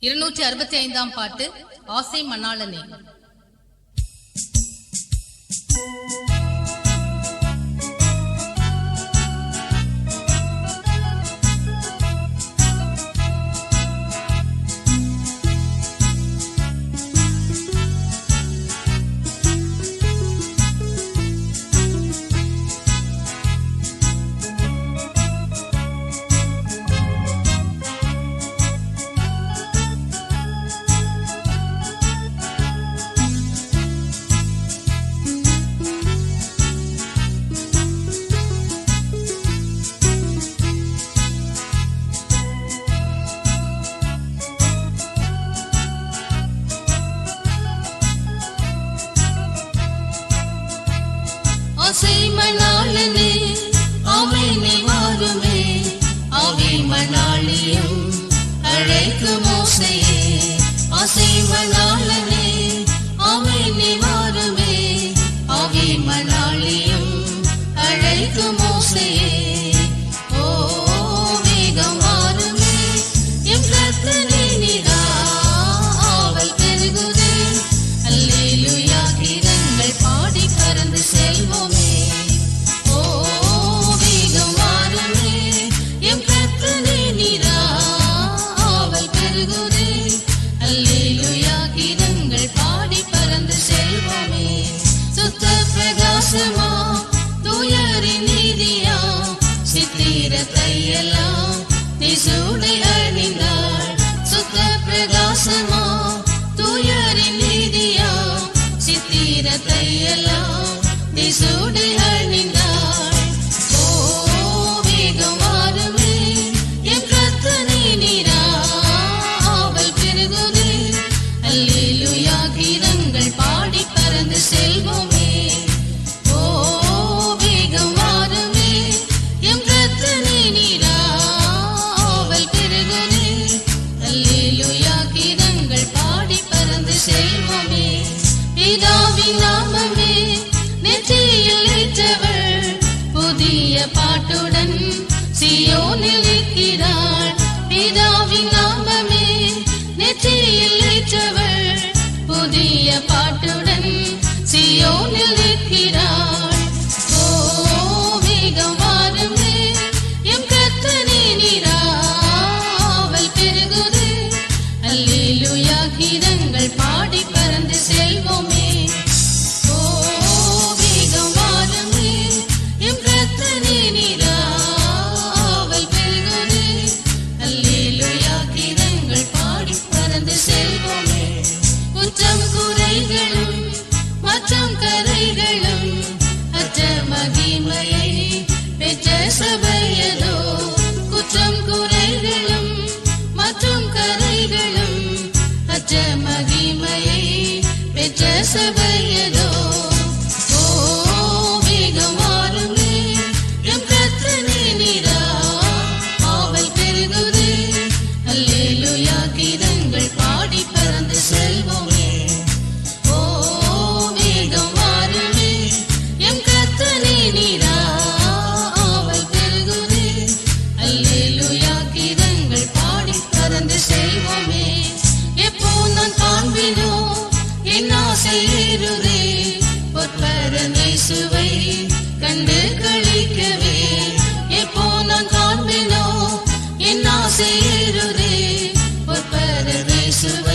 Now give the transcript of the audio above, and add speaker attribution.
Speaker 1: 265 பாட்டு. ஆசை மணாளனே.
Speaker 2: ஆசை மணாளனே ஆமைனே வாருமே, ஆவி மணாளியும் அழைக்கும் ஓசையே. ஆசை மணாளனே ஆமைனே வாருமே, ஆவி மணாளியும் அழைக்கும் ஓசையே. ஓ வேகம் வாருமே, எம் கர்த்தனே நீரா ஆவல் பெருகுதே. அல்லேலூயா கீதங்கள் பாடி பறந்து செல்வோமே. தூயரின் நீதியா சித்திரத்தை எல்லாம் நீ சூடை அணிந்தாள். சுத்த பிரகாசமா தூயரின் நீதியா சித்திரத்தை எல்லாம் நீ சூடை அணிந்தாள். ஓ வேகம் வாருமே, என் கர்த்தனே நீரா ஆவல் பெருகுதே. அல்லேலூயா கீதங்கள் பாடி பறந்து செல்வோமே. பிதாவின் நாமமே நெற்றியில் ஏற்றவள், புதிய பாட்டுடன் சீயோனில் இருக்கிறாள். பிதாவின் நாமமே நெற்றியில் ஏற்றவள், புதிய பாட்டுடன் சீயோனில் இருக்கிறாள். ஓ வேகம் வாருமே, எம் கர்த்தனே நீரா ஆவல் பெருகுதே. அல்லேலூயா கீதங்கள் பாடி பறந்து செல்வோமே. குற்றம் குறைகளும் மற்றும் கரைகளும் அற்ற மகிமையை பெற்ற சபையதோ. குற்றம் குறைகளும் மற்றும் கரைகளும் அற்ற மகிமையை பெற்ற சபையதோ. ஓ வேகம் வாருமே, எம் கர்த்தனே நீரா ஆவல் பெருகுதே. அல்லேலூயா கீதங்கள் பாடி பறந்து செல்வோமே. பொற்பரமேசுவை கண்டு கழிக்கவே, எப்போ நான் காண்பினோ என் ஆசை ஏறுதே. பொற்பரமேசுவை